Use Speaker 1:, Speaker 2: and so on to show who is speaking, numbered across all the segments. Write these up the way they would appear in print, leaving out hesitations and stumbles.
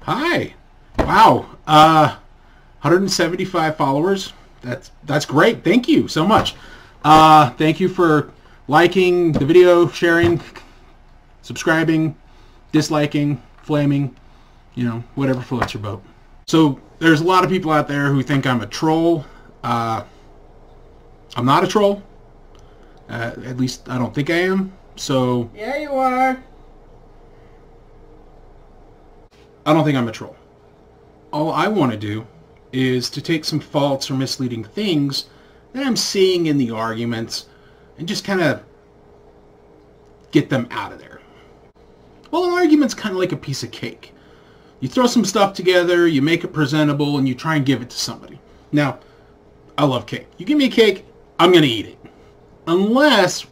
Speaker 1: Hi. Wow. 175 followers. That's great. Thank you so much. Thank you for liking the video, sharing, subscribing, disliking, flaming, whatever floats your boat. So there's a lot of people out there who think I'm a troll. I'm not a troll. At least I don't think I am. So
Speaker 2: yeah, you are.
Speaker 1: I don't think I'm a troll. All I want to do is to take some false or misleading things that I'm seeing in the arguments and just kind of get them out of there. Well, an argument's kind of like a piece of cake. You throw some stuff together, you make it presentable, and you try and give it to somebody. Now, I love cake. You give me a cake, I'm going to eat it. Unless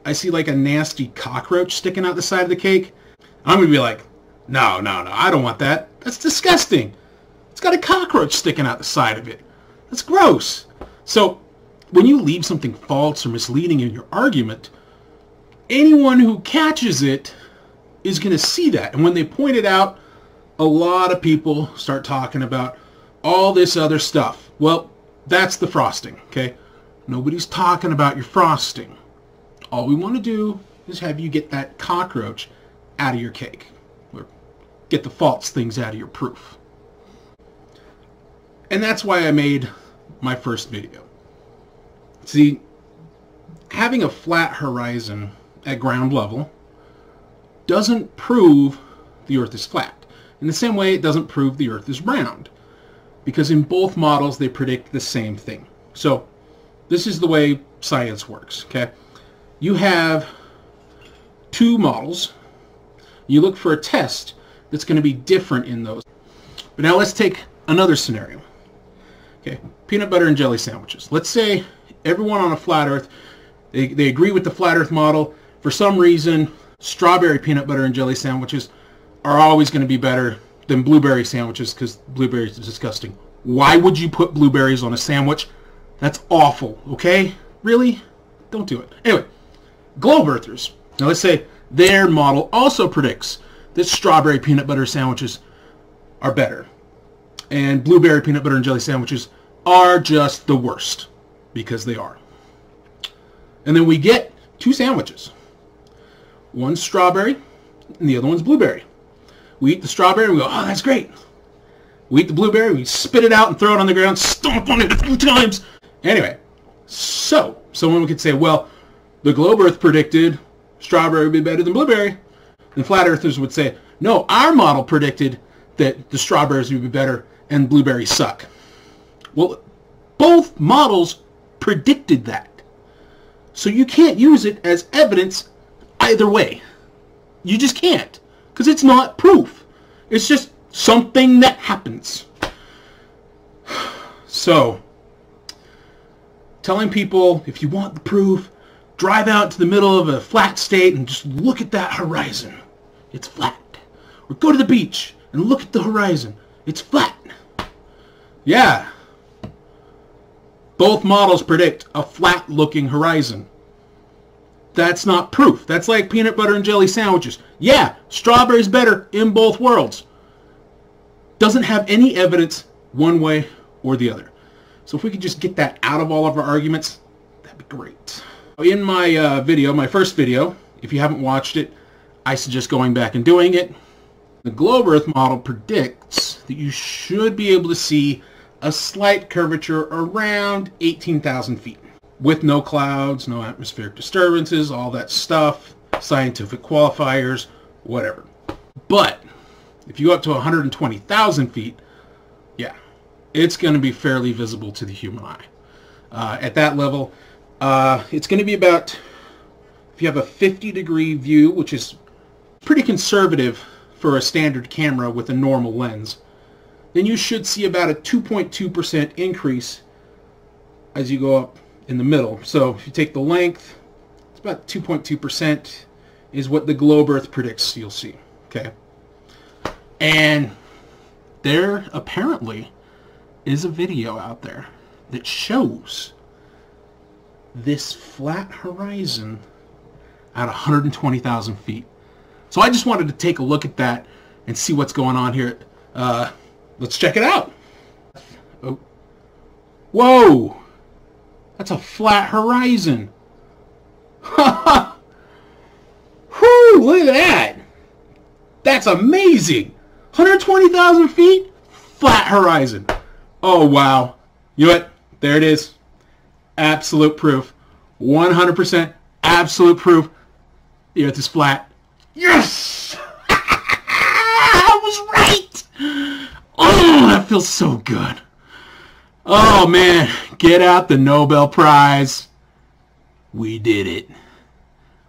Speaker 1: I see like a nasty cockroach sticking out the side of the cake, I'm going to be like, no, I don't want that. That's disgusting. It's got a cockroach sticking out the side of it. That's gross. So when you leave something false or misleading in your argument, anyone who catches it is going to see that. And when they point it out, a lot of people start talking about all this other stuff. Well, that's the frosting, okay? Nobody's talking about your frosting. All we want to do is have you get that cockroach out of your cake. Or get the false things out of your proof. And that's why I made my first video. See, having a flat horizon at ground level doesn't prove the Earth is flat. In the same way, it doesn't prove the Earth is round. Because in both models, they predict the same thing. So, this is the way science works, okay? You have two models. You look for a test that's going to be different in those. But now let's take another scenario. Okay, peanut butter and jelly sandwiches. Let's say everyone on a flat Earth, they agree with the flat Earth model. For some reason, strawberry peanut butter and jelly sandwiches are always going to be better than blueberry sandwiches because blueberries are disgusting. Why would you put blueberries on a sandwich? That's awful, okay? Really? Don't do it. Anyway, globe earthers. Now let's say their model also predicts that strawberry peanut butter sandwiches are better. And blueberry peanut butter and jelly sandwiches are just the worst. Because they are. And then we get two sandwiches. One's strawberry and the other one's blueberry. We eat the strawberry and we go, oh, that's great. We eat the blueberry, we spit it out and throw it on the ground, stomp on it a few times. Anyway, so someone could say, well, the globe earth predicted strawberry would be better than blueberry. And flat earthers would say, no, our model predicted that the strawberries would be better and blueberries suck. Well, both models predicted that. So you can't use it as evidence either way. You just can't. Because it's not proof. It's just something that happens. So, telling people, if you want the proof, drive out to the middle of a flat state and just look at that horizon. It's flat. Or go to the beach and look at the horizon. It's flat. Yeah. Both models predict a flat-looking horizon. That's not proof. That's like peanut butter and jelly sandwiches. Yeah, strawberry's better in both worlds. Doesn't have any evidence one way or the other. So if we could just get that out of all of our arguments, that'd be great. In my video, my first video, if you haven't watched it, I suggest going back and doing it. The globe earth model predicts that you should be able to see a slight curvature around 18,000 feet with no clouds, no atmospheric disturbances, all that stuff, scientific qualifiers, whatever. But if you go up to 120,000 feet, yeah, it's going to be fairly visible to the human eye. At that level, it's going to be about, if you have a 50-degree view, which is pretty conservative for a standard camera with a normal lens, then you should see about a 2.2% increase as you go up in the middle. So if you take the length, it's about 2.2% is what the globe earth predicts you'll see. Okay. And there apparently is a video out there that shows this flat horizon at 120,000 feet. So I just wanted to take a look at that and see what's going on here. Let's check it out. Oh. Whoa! That's a flat horizon. Whew, look at that. That's amazing. 120,000 feet, flat horizon. Oh, wow. You know what? There it is. Absolute proof. 100% absolute proof. The Earth is flat. Yes! I was right! Oh, that feels so good. Oh, man. Get out the Nobel Prize. We did it.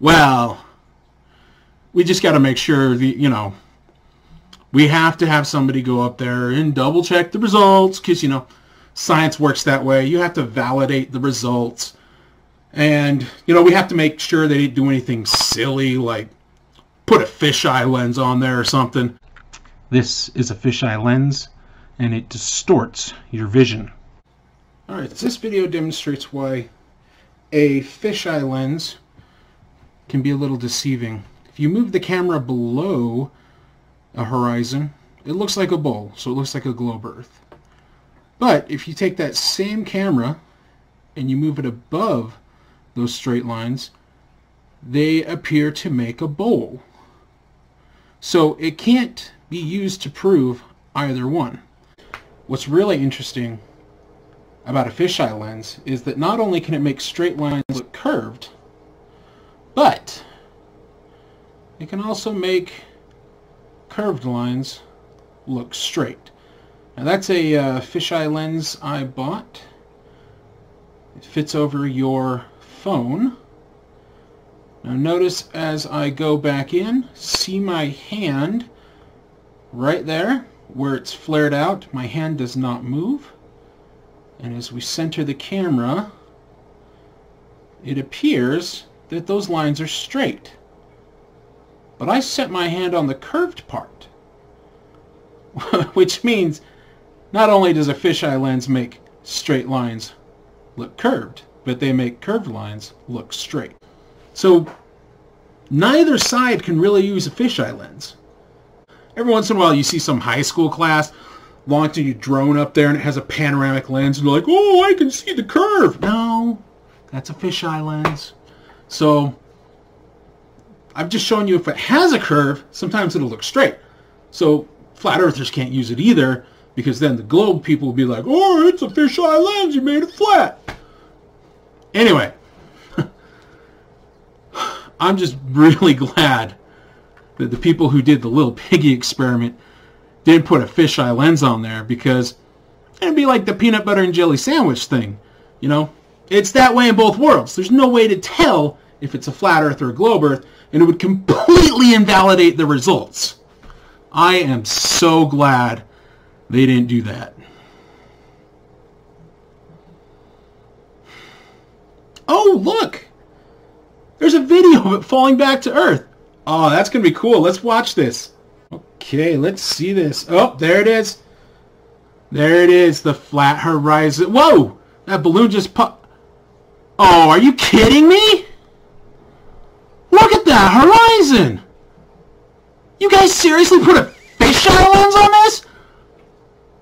Speaker 1: Well, we just got to make sure, we have to have somebody go up there and double check the results because, science works that way. You have to validate the results. And, we have to make sure they didn't do anything silly like put a fisheye lens on there or something. This is a fisheye lens and it distorts your vision. Alright, this video demonstrates why a fisheye lens can be a little deceiving. If you move the camera below a horizon, it looks like a bowl, so it looks like a globe Earth. But if you take that same camera and you move it above those straight lines, they appear to make a bowl. So it can't be used to prove either one. What's really interesting about a fisheye lens is that not only can it make straight lines look curved, but it can also make curved lines look straight. Now that's a fisheye lens I bought. It fits over your phone. Now notice as I go back in, see my hand right there where it's flared out. My hand does not move. And as we center the camera, it appears that those lines are straight. But I set my hand on the curved part, which means not only does a fisheye lens make straight lines look curved, but they make curved lines look straight. So neither side can really use a fisheye lens. Every once in a while you see some high school class launching a drone up there and it has a panoramic lens and they're like, oh, I can see the curve. No, that's a fisheye lens. So I've just shown you if it has a curve, sometimes it'll look straight. So flat earthers can't use it either because then the globe people will be like, oh, it's a fisheye lens, you made it flat. Anyway, I'm just really glad that the people who did the Little Piggy experiment didn't put a fisheye lens on there because it'd be like the peanut butter and jelly sandwich thing. It's that way in both worlds. There's no way to tell if it's a flat earth or a globe earth, and it would completely invalidate the results. I am so glad they didn't do that. Oh, look! There's a video of it falling back to Earth. Oh, that's going to be cool. Let's watch this. Okay, let's see this. Oh, there it is. There it is, the flat horizon. Whoa! That balloon just popped. Oh, are you kidding me? Look at that horizon! You guys seriously put a fisheye lens on this?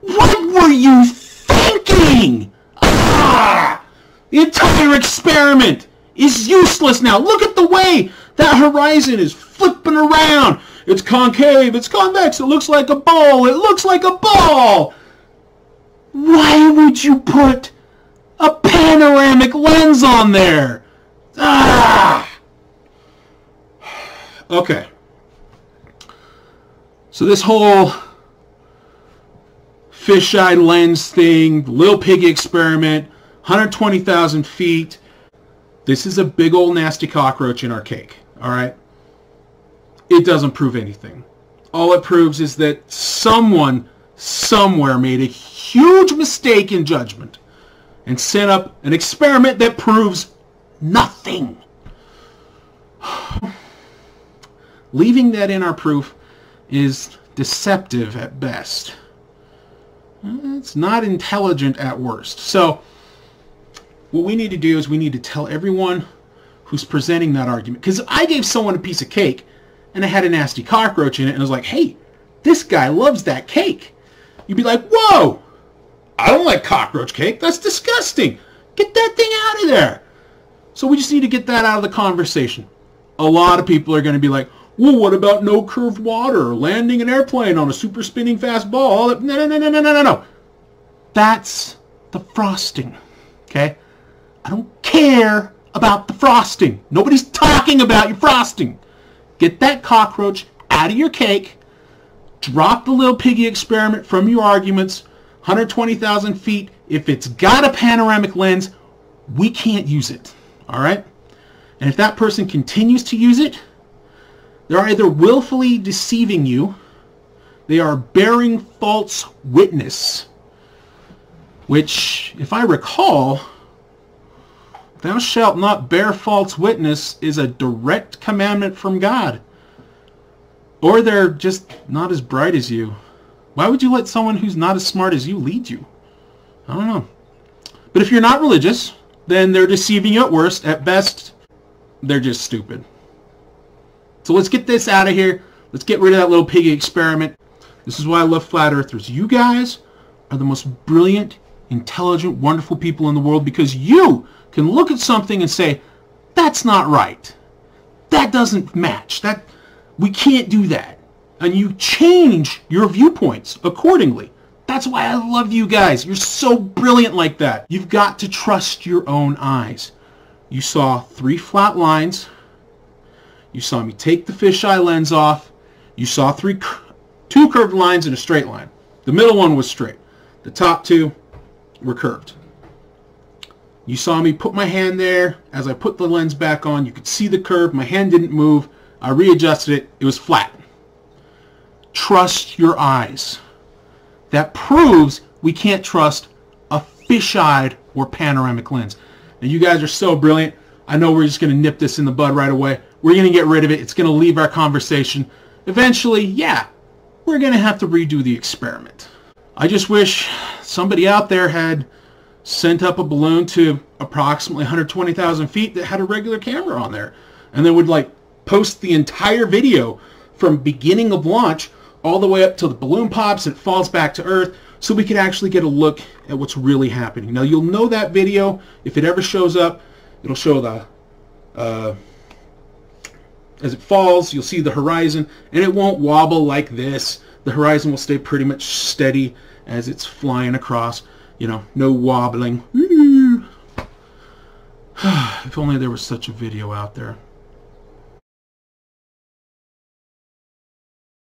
Speaker 1: What were you thinking? Ah! The entire experiment is useless now. Look at the way that horizon is flipping around. It's concave, it's convex, it looks like a ball, it looks like a ball. Why would you put a panoramic lens on there? Ah! Okay. So this whole fisheye lens thing, Lil Piggy experiment, 120,000 feet. This is a big old nasty cockroach in our cake, all right? It doesn't prove anything. All it proves is that someone somewhere made a huge mistake in judgment and set up an experiment that proves nothing. Leaving that in our proof is deceptive at best. It's not intelligent at worst. So what we need to do is we need to tell everyone who's presenting that argument. Because I gave someone a piece of cake and it had a nasty cockroach in it and I was like, hey, this guy loves that cake. You'd be like, whoa, I don't like cockroach cake. That's disgusting. Get that thing out of there. So we just need to get that out of the conversation. A lot of people are going to be like, well, what about no curved water, landing an airplane on a super spinning fast ball? No. That's the frosting, okay? I don't care about the frosting. Nobody's talking about your frosting. Get that cockroach out of your cake. Drop the Lil Piggy experiment from your arguments. 120,000 feet. If it's got a panoramic lens, we can't use it, all right? And if that person continues to use it, they're either willfully deceiving you, they are bearing false witness, which, if I recall, thou shalt not bear false witness is a direct commandment from God. Or they're just not as bright as you. Why would you let someone who's not as smart as you lead you? I don't know. But if you're not religious, then they're deceiving you at worst. At best, they're just stupid. So let's get this out of here. Let's get rid of that Little Piggy experiment. This is why I love flat earthers. You guys are the most brilliant, intelligent, wonderful people in the world, because you can look at something and say, that's not right. That doesn't match. We can't do that. And you change your viewpoints accordingly. That's why I love you guys. You're so brilliant like that. You've got to trust your own eyes. You saw 3 flat lines. You saw me take the fisheye lens off. You saw 2 curved lines and a straight line. The middle one was straight. The top 2 were curved. You saw me put my hand there. As I put the lens back on, you could see the curve. My hand didn't move. I readjusted it. It was flat. Trust your eyes. That proves we can't trust a fish-eyed or panoramic lens. And you guys are so brilliant. I know we're just going to nip this in the bud right away. We're going to get rid of it. It's going to leave our conversation. Eventually, yeah, we're going to have to redo the experiment. I just wish somebody out there had sent up a balloon to approximately 120,000 feet that had a regular camera on there, and then would like post the entire video from beginning of launch all the way up till the balloon pops and it falls back to Earth, so we could actually get a look at what's really happening. Now, you'll know that video if it ever shows up. It'll show the as it falls, you'll see the horizon, and it won't wobble like this. The horizon will stay pretty much steady as it's flying across. You know, no wobbling. If only there was such a video out there.